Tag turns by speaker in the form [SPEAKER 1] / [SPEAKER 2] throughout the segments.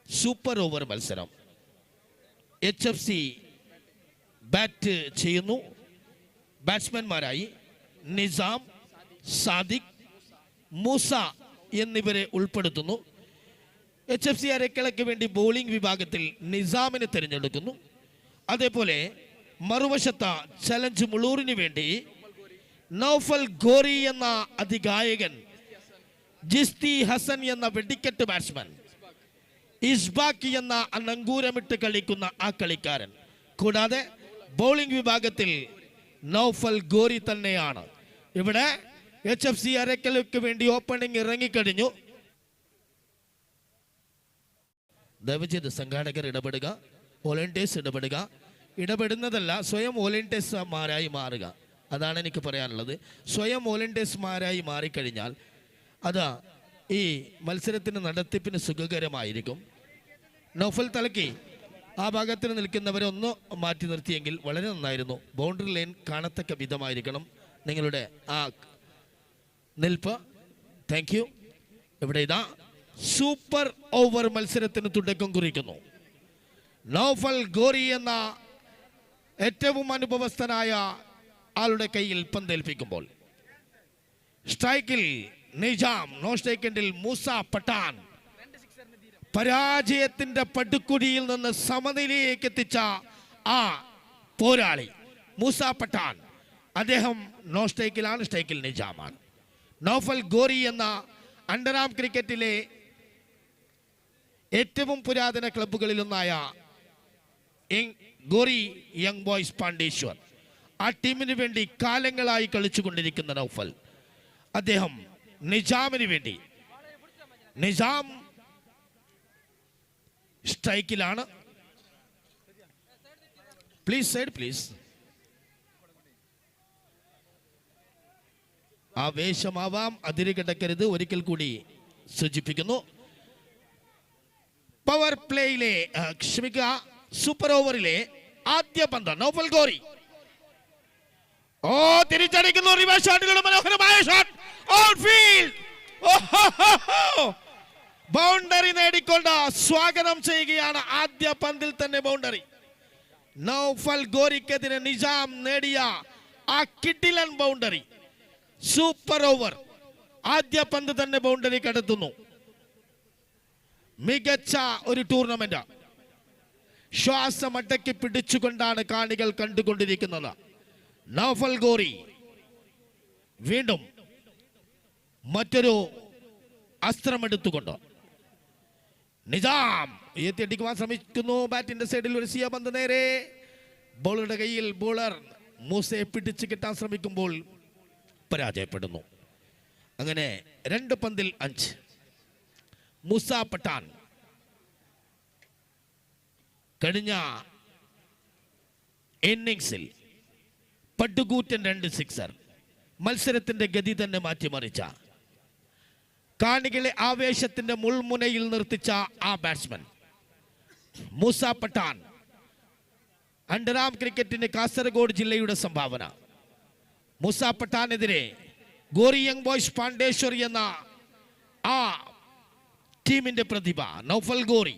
[SPEAKER 1] Super over മത്സരം. HFC bat ചെയ്യുന്നു. ബാറ്റ്സ്മാൻമാരായി നിസാം, സാദിഖ്, മൂസ എന്നിവരെ ഉൾപ്പെടുത്തുന്നു. HFC അരക്കളയ്ക്ക് വേണ്ടി ബോളിംഗ് വിഭാഗത്തിൽ നിസാമിനെ തിരഞ്ഞെടുക്കുന്നു. അതേപോലെ മറുവശത്ത ചലഞ്ച് മുളൂറിന് വേണ്ടി നൗഫൽ ഗോറി എന്ന അതിഗായകൻ, ജിസ്തി ഹസൻ എന്ന വെടിക്കെട്ട് ബാറ്റ്സ്മാൻ, ഇസ്ബാക്കി എന്ന നങ്കൂരമിട്ട് കളിക്കുന്ന ആ കളിക്കാരൻ. കൂടാതെ ബോളിംഗ് വിഭാഗത്തിൽ നൗഫൽ ഗോറി തന്നെയാണ്. ഇവിടെ HFC അരക്കലയ്ക്ക് വേണ്ടി ഓപ്പണിംഗ് ഇറങ്ങിക്കഴിഞ്ഞു. ദയവുചെയ്ത് സംഘാടകർ ഇടപെടുക, വോളണ്ടിയേഴ്സ് ഇടപെടുക. ഇടപെടുന്നതല്ല, സ്വയം വോളണ്ടിയേഴ്സ്മാരായി മാറുക. അതാണ് എനിക്ക് പറയാനുള്ളത്. സ്വയം വോളണ്ടിയേഴ്സ്മാരായി മാറിക്കഴിഞ്ഞാൽ അത് ഈ മത്സരത്തിന് നടത്തിപ്പിന് സുഖകരമായിരിക്കും. നൗഫൽ തലക്കി ആ ഭാഗത്തിന് നിൽക്കുന്നവരൊന്ന് മാറ്റി നിർത്തിയെങ്കിൽ വളരെ നന്നായിരുന്നു. ബൗണ്ടറി ലൈൻ കാണത്തക്ക വിധമായിരിക്കണം നിങ്ങളുടെ ആ നിൽപ്പ്. Thank you. ഇവിടെ ഇതാ സൂപ്പർ ഓവർ മത്സരത്തിന് തുടക്കം കുറിക്കുന്നു. നൗഫൽ ഗോറി എന്ന ഏറ്റവും അനുഭവസ്ഥനായ ആളുടെ കയ്യിൽ പന്തേൽപ്പിക്കുമ്പോൾ സ്ട്രൈക്കിൽ നിജാം, നോൺ സ്ട്രൈക്കിൽ മൂസ പട്ടാൻ. പരാജയത്തിന്റെ പടുക്കുടിയിൽ നിന്ന് സമനിലയിലേക്ക് എത്തിച്ച ആ പോരാളി മൂസ പട്ടാൻ, അദ്ദേഹം നോൺ സ്ട്രൈക്കിലാണ്, സ്ട്രൈക്കിൽ നിജാമാണ്. നൗഫൽ ഗോറി എന്ന അണ്ടർആം ക്രിക്കറ്റിലെ ഏറ്റവും പുരാതന ക്ലബ്ബുകളിലൊന്നായ ഗോറി യങ് ബോയ്സ് പാണ്ഡേശ്വർ, ആ ടീമിന് വേണ്ടി കാലങ്ങളായി കളിച്ചുകൊണ്ടിരിക്കുന്ന നൗഫൽ, അദ്ദേഹം നിജാമിന് വേണ്ടി, നിജാം സ്ട്രൈക്കിലാണ്. Please side please. ആവേശമാവാം, അതിരുകിടക്കരുത്. ഒരിക്കൽ കൂടി സൂചിപ്പിക്കുന്നു. പവർ പ്ലേയിലെ ക്ഷമിക്കുക, സൂപ്പർ ഓവറിലെ ആദ്യ പന്ത് നൗഫൽ ഗോറി. തിരിച്ചടിക്കുന്നു. റിവേഴ്സ് ഷോട്ടുകളുടെ മനോഹരമായ ഷോട്ട്. ഔട്ട്ഫീൽഡ് ബൗണ്ടറി നേടിക്കൊണ്ട് സ്വാഗതം ചെയ്യുകയാണ്. ആദ്യ പന്തിൽ തന്നെ ബൗണ്ടറി. നൗഫൽ ഗോറിക്കെതിരെ നിജാം നേടിയ ആ കിടിലൻ ബൗണ്ടറി. സൂപ്പർ ഓവർ ആദ്യ പന്ത് തന്നെ ബൗണ്ടറി കടത്തുന്നു. മികച്ച ഒരു ടൂർണമെന്റ് ശ്വാസമടക്കി പിടിച്ചുകൊണ്ടാണ് കാണികൾ കണ്ടുകൊണ്ടിരിക്കുന്നത്. നൗഫൽ ഗോറി വീണ്ടും മറ്റൊരു അസ്ത്രമെടുത്തുകൊണ്ട് നിജാം എത്തിയടിക്കുവാൻ ശ്രമിക്കുന്നു. ബാറ്റിന്റെ സൈഡിൽ ഒരു സിയ പന്ത് നേരെ ബോളറുടെ കയ്യിൽ. ബോളർ മൂസയെ പിടിച്ചു കിട്ടാൻ ശ്രമിക്കുമ്പോൾ പരാജയപ്പെടുന്നു. അങ്ങനെ 2 പന്തിൽ 5. മൂസ പട്ടാൻ കഴിഞ്ഞ ഇന്നിംഗ്സിൽ പടുകൂറ്റൻ 2 സിക്സർ മത്സരത്തിന്റെ ഗതി തന്നെ മാറ്റിമറിച്ച, കാണികളെ ആവേശത്തിന്റെ മുൾമുനയിൽ നിർത്തിച്ച ആ ബാറ്റ്സ്മാൻ മൂസ പട്ടാൻ. അണ്ടർആം ക്രിക്കറ്റിന് കാസർഗോഡ് ജില്ലയുടെ സംഭാവന. മൂസ പട്ടാനെതിരെ ഗോറി യങ് ബോയ്സ് പാണ്ഡേശ്വർ എന്ന ആ ടീമിന്റെ പ്രതിഭ നൗഫൽ ഗോറി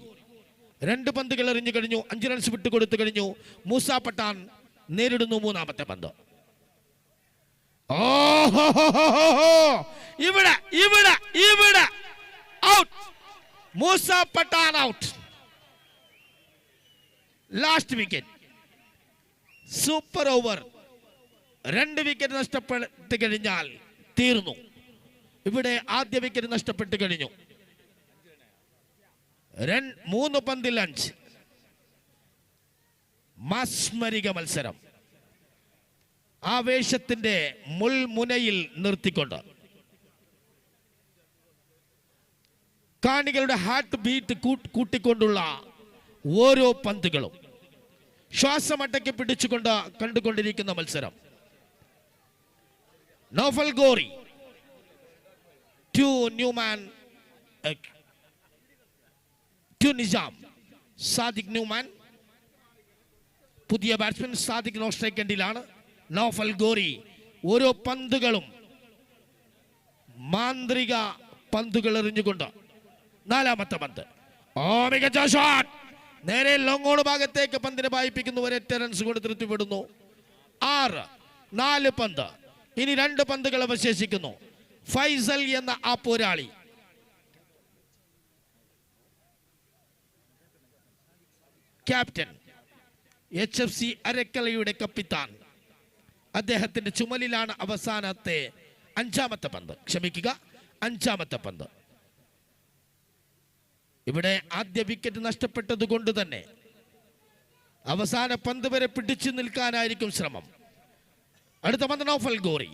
[SPEAKER 1] 2 പന്തുകൾ എറിഞ്ഞു കഴിഞ്ഞു. 5 റൺസ് വിട്ടുകൊടുത്തു കഴിഞ്ഞു. മൂസ പട്ടാൻ നേരിടുന്നു 3ാമത്തെ പന്ത്. ഇവിടെ ഇവിടെ ഇവിടെ out. Moosa Pathan out. Last wicket. Super over 2 wicket നഷ്ടപ്പെട്ട് കഴിഞ്ഞാൽ തീർന്നു. ഇവിടെ ആദ്യ വിക്കറ്റ് നഷ്ടപ്പെട്ട് കഴിഞ്ഞു. 3 പന്തിൽ 5. മാസ്മരിക മത്സരം ആവേശത്തിന്റെ മുൾമുനയിൽ നിർത്തിക്കൊണ്ട് കാണികളുടെ ഹാർട്ട് ബീറ്റ് കൂട്ടിക്കൊണ്ടുള്ള ഓരോ പന്തുകളും ശ്വാസമടക്കി പിടിച്ചുകൊണ്ട് കണ്ടുകൊണ്ടിരിക്കുന്ന മത്സരം. Noufal Gori to Numan to Nijam. സാദിഖ് ന്യൂമാൻ പുതിയ ബാറ്റ്സ്മാൻ. സാദിഖ് നോൺ സ്ട്രൈക്ക് എൻഡിലാണ്. നൗഫൽ ഗോറി ഓരോ പന്തുകളും മാന്ത്രിക പന്തുകൾ എറിഞ്ഞുകൊണ്ട് 4ാമത്തെ പന്ത് ഓ മികച്ച ഷോട്ട്. നേരെ ലോങ്ങോൺ ഭാഗത്തേക്ക് പന്തിനെ വായിപ്പിക്കുന്നു. ഒരൊറ്റ റൺസ് കൊണ്ട് തൃപ്തിപ്പെടുന്നു. 6, 4 പന്ത്. ഇനി 2 പന്തുകൾ അവശേഷിക്കുന്നു. ഫൈസൽ എന്ന ആ പോരാളി ക്യാപ്റ്റൻ, HFC അരക്കലയുടെ കപ്പിത്താൻ, അദ്ദേഹത്തിന്റെ ചുമലിലാണ് അവസാനത്തെ 5-ാമത്തെ പന്ത്. ക്ഷമിക്കുക, 5-ാമത്തെ പന്ത്. ഇവിടെ ആദ്യ വിക്കറ്റ് നഷ്ടപ്പെട്ടത് കൊണ്ട് തന്നെ അവസാന പന്ത് വരെ പിടിച്ചു നിൽക്കാനായിരിക്കും ശ്രമം. അടുത്ത പന്ത് നൗഫൽ ഗോറി.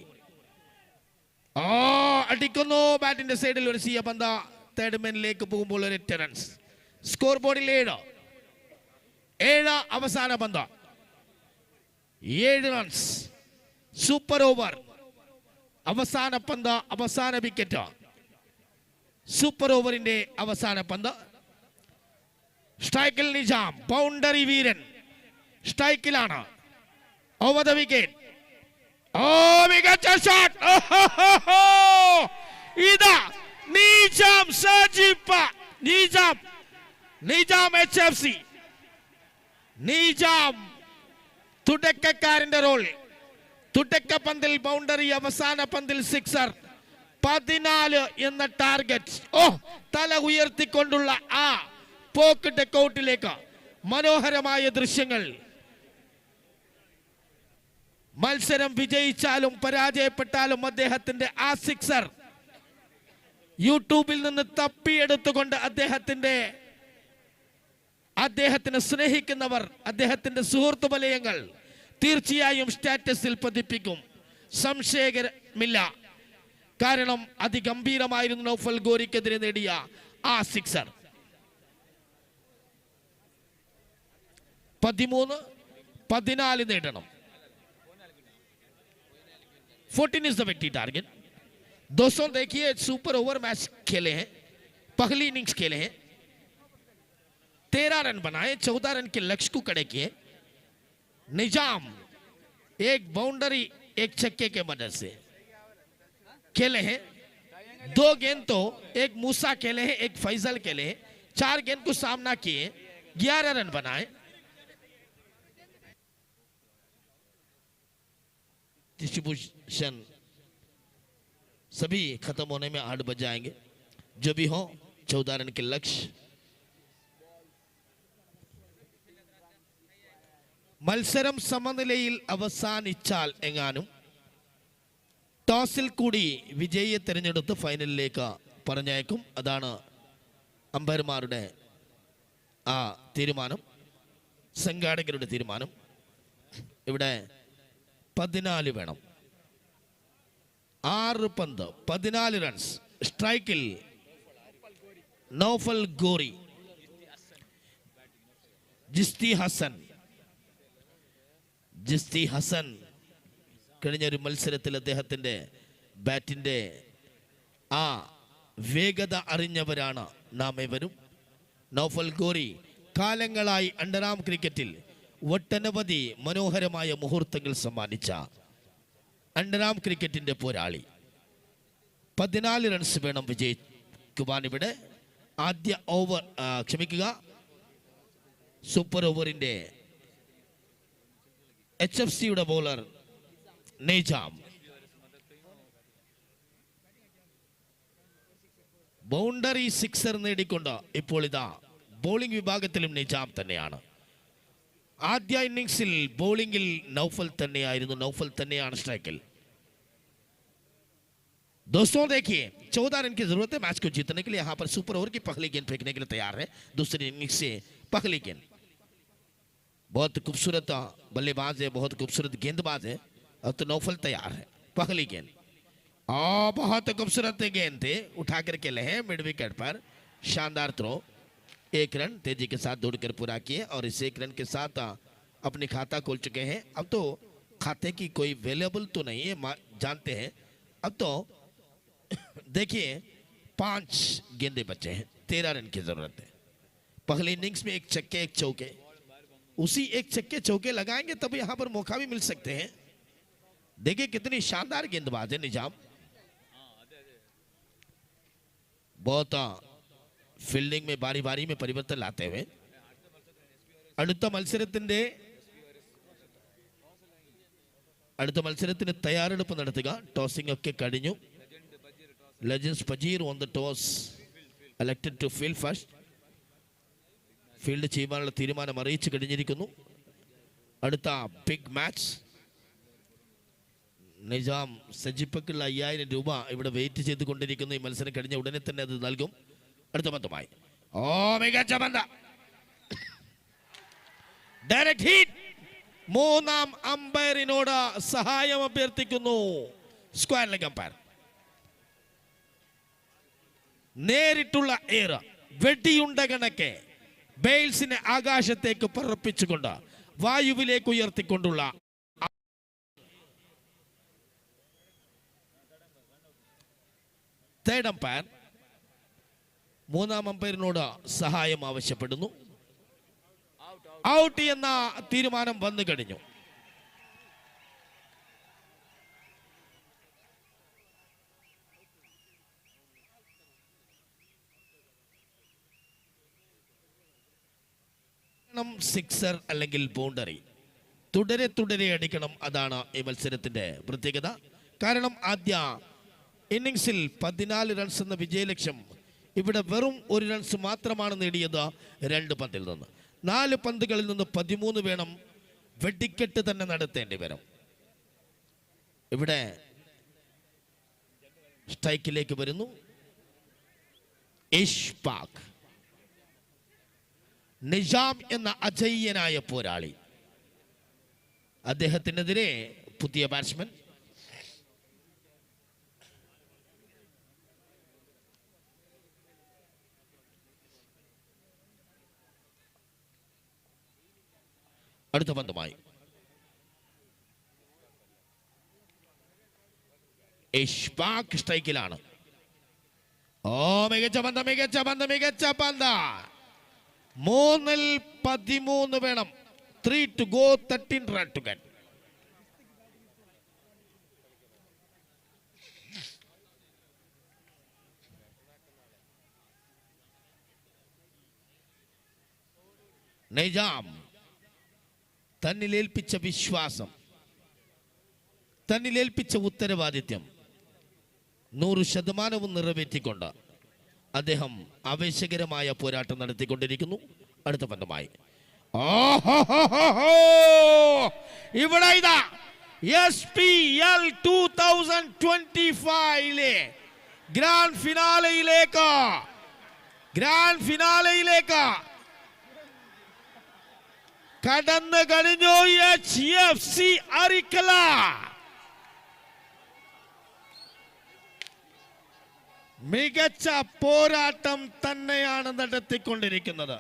[SPEAKER 1] അടിക്കുന്നു. ബാറ്റിന്റെ സൈഡിൽ ഒരു സിയ പന്ത്. തേർഡ് മെനിലേക്ക് പോകുമ്പോൾ ഒരു 8 റൺസ്. സ്കോർ ബോർഡിൽ 7 അവസാന പന്ത്. 7 റൺസ്. Super over. അവസാന പന്ത്, അവസാന വിക്കറ്റ്. സൂപ്പർ ഓവറിന്റെ അവസാന പന്ത്. സ്ട്രൈക്കിൽ നിജാം, ബൗണ്ടറി വീരൻ സ്ട്രൈക്കിലാണ്. Over the wicket. മികച്ച ഷോട്ട്. ഇതാ നിജാം സജീപ്പ. നിജാം HFC. നിജാം തുടക്കക്കാരന്റെ റോൾ. തുടക്ക പന്തിൽ ബൗണ്ടറി, അവസാന പന്തിൽ സിക്സർ. 14 എന്ന ടാർഗറ്റ്. തല ഉയർത്തിക്കൊണ്ടുള്ള ആ പോക്ക് ഡക്കൗട്ടിലേക്ക്. മനോഹരമായ ദൃശ്യങ്ങൾ. മത്സരം വിജയിച്ചാലും പരാജയപ്പെട്ടാലും അദ്ദേഹത്തിന്റെ ആ സിക്സർ യൂട്യൂബിൽ നിന്ന് തപ്പിയെടുത്തുകൊണ്ട് അദ്ദേഹത്തിനെ സ്നേഹിക്കുന്നവർ, അദ്ദേഹത്തിന്റെ സുഹൃത്തു വലയങ്ങൾ തീർച്ചയായും സ്റ്റാറ്റസിൽ പതിപ്പിക്കും. സംശയമില്ല. കാരണം അതിഗംഭീരമായിരുന്നു നൗഫൽ ഗോറിക്കെതിരെ നേടിയ ആ സിക്സർ. 13, 14 നേടണം. 14 is the victory target. दोस्तों देखिए, सुपर ओवर मैच खेले हैं, पहली इनिंग्स खेले हैं, 13 रन बनाए, 14 रन के लक्ष्य को कड़े किए. निजाम एक बाउंड्री, एक छक्के के मदद से खेले हैं. 2 गेंद तो एक मूसा खेले हैं, एक फैजल खेले हैं. 4 गेंद को सामना किए, 11 रन बनाए. डिस्ट्रीब्यूशन सभी खत्म होने में 8 बज जाएंगे. जो भी हो, 14 रन के लक्ष्य. മത്സരം സമനിലയിൽ അവസാനിച്ചാൽ എങ്ങാനും ടോസിൽ കൂടി വിജയിയെ തിരഞ്ഞെടുത്ത് ഫൈനലിലേക്ക് പറഞ്ഞയക്കും. അതാണ് അമ്പയർമാരുടെ ആ തീരുമാനം, സംഘാടകരുടെ തീരുമാനം. ഇവിടെ 14 വേണം. 6 പന്ത്, 14 റൺസ്. സ്ട്രൈക്കിൽ നൗഫൽ ഗോറി. ജിസ്തി ഹസൻ കഴിഞ്ഞൊരു മത്സരത്തിൽ അദ്ദേഹത്തിൻ്റെ ബാറ്റിൻ്റെ ആ വേഗത അറിഞ്ഞവരാണ് നാം ഏവരും. നൗഫൽ ഗോറി കാലങ്ങളായി അണ്ടറാം ക്രിക്കറ്റിൽ ഒട്ടനവധി മനോഹരമായ മുഹൂർത്തങ്ങൾ സമ്മാനിച്ച അണ്ടറാം ക്രിക്കറ്റിൻ്റെ പോരാളി. 14 റൺസ് വേണം വിജയിക്കുവാൻ. ഇവിടെ ആദ്യ ഓവർ, സൂപ്പർ ഓവറിൻ്റെ HFCയുടെ ബോളർ നിജാം. ബൗണ്ടറി സിക്സർ നേടിക്കൊണ്ട് ഇപ്പോൾ ഇതാ ബോളിംഗ് വിഭാഗത്തിലും നിജാം തന്നെയാണ്. ആദ്യ ഇന്നിംഗ്സിൽ ബോളിംഗിൽ നൗഫൽ തന്നെയായിരുന്നു. നൗഫൽ തന്നെയാണ് സ്ട്രൈക്കിൽ. दोस्तों देखिए, 14 रन की जरूरत है मैच को जीतने के लिए. यहाँ पर सुपर ओवर की पहली गेंद फेंकने के लिए तैयार है. दूसरी इनिंग्स से पहली गेंद. बहुत खूबसूरत बल्लेबाज है, बहुत खूबसूरत गेंदबाज है. अब तो नौफल तैयार है. पहली गेंद बहुत खूबसूरत गेंद थे, उठा कर के लहे मिड विकेट पर. शानदार थ्रो. 1 रन तेजी के साथ दौड़कर पूरा किए और इस 1 रन के साथ अपनी खाता खोल चुके हैं. अब तो खाते की कोई वेलेबल तो नहीं है, जानते हैं. अब तो देखिए 5 गेंदे बचे हैं. 13 रन की जरूरत है. पहले इनिंग्स में 1 छक्के 1 चौके, उसी 1 छक्के चौके लगाएंगे तब यहां पर मौका भी मिल सकते हैं. देखिए कितनी शानदार गेंदबाज है निजाम. बहुत फील्डिंग में बारी बारी में परिवर्तन लाते हुए അടുത്ത മത്സരത്തിന് തയ്യാറെടുപ്പ് നടത്തുക. ടോസിംഗ് ഒക്കെ കഴിഞ്ഞു. Legends Pajeer on the toss elected to field first. Field ചെയ്യുവാനുള്ള തീരുമാനം അറിയിച്ചു കഴിഞ്ഞിരിക്കുന്നു. അടുത്ത ബിഗ് മാച്ച്. നിജാം സജിപ്പക്കുള്ള 5000 രൂപ ഇവിടെ വെയിറ്റ് ചെയ്തുകൊണ്ടിരിക്കുന്നു. ഈ മത്സരം കഴിഞ്ഞ ഉടനെ തന്നെ അത് നൽകും. അടുത്ത പന്തുമായി മികച്ച പന്ത്, ഡയറക്റ്റ് ഹിറ്റ്. മൂന്നാം അമ്പയറിനോട് സഹായം അഭ്യർത്ഥിക്കുന്നു സ്ക്വയർ ലെഗ് അമ്പയർ. നേരിട്ടുള്ള എയർ വെടിയുണ്ട കണക്കെ ബെയിൽസിനെ ആകാശത്തേക്ക് പറപ്പിച്ചുകൊണ്ട് വായുവിലേക്ക് ഉയർത്തിക്കൊണ്ടുള്ള തേർഡ് അമ്പയർ മൂന്നാം അമ്പയറിനോട് സഹായം ആവശ്യപ്പെടുന്നു. ഔട്ട് എന്ന തീരുമാനം വന്നു കഴിഞ്ഞു. സിക്സർ അല്ലെങ്കിൽ ബൗണ്ടറി തുടരെ തുടരെ അടിക്കണം. അതാണ് ഈ മത്സരത്തിന്റെ പ്രത്യേകത. കാരണം ആദ്യ ഇന്നിംഗ്സിൽ 14 റൺസ് എന്ന വിജയലക്ഷ്യം ഇവിടെ വെറും 1 റൺസ് മാത്രമാണ് നേടിയത് 2 പന്തിൽ നിന്ന്. 4 പന്തുകളിൽ നിന്ന് 13 വേണം. വെടിക്കെട്ട് തന്നെ നടത്തേണ്ടി വരും. ഇവിടെ സ്ട്രൈക്കിലേക്ക് വരുന്നു ഇഷ്ഫാഖ്. നിജാം എന്ന അജയ്യനായ പോരാളി. അദ്ദേഹത്തിനെതിരെ പുതിയ ബാറ്റ്സ്മാൻ അടുത്ത പന്തുമായി ഇഷ്ഫാഖ് സ്ട്രൈക്കിലാണ്. മികച്ച പന്ത്, മികച്ച പന്ത്, മികച്ച പന്ത്. 3-ൽ 13 വേണം. 3 to go, 13 run to get. Nizam തന്നിലേൽപ്പിച്ച വിശ്വാസം, തന്നിലേൽപ്പിച്ച ഉത്തരവാദിത്യം 100% നിറവേറ്റിക്കൊണ്ട് അദ്ദേഹം ആവേശകരമായ പോരാട്ടം നടത്തിക്കൊണ്ടിരിക്കുന്നു. അടുത്ത പന്തുമായി ഇവിടെ ഇതാ SPL 2025 ഗ്രാൻഡ് ഫിനാലയിലേക്ക് കടന്നു കഴിഞ്ഞു HFC അരിക്കല. മികച്ച പോരാട്ടം തന്നെയാണ് നടത്തിക്കൊണ്ടിരിക്കുന്നത്.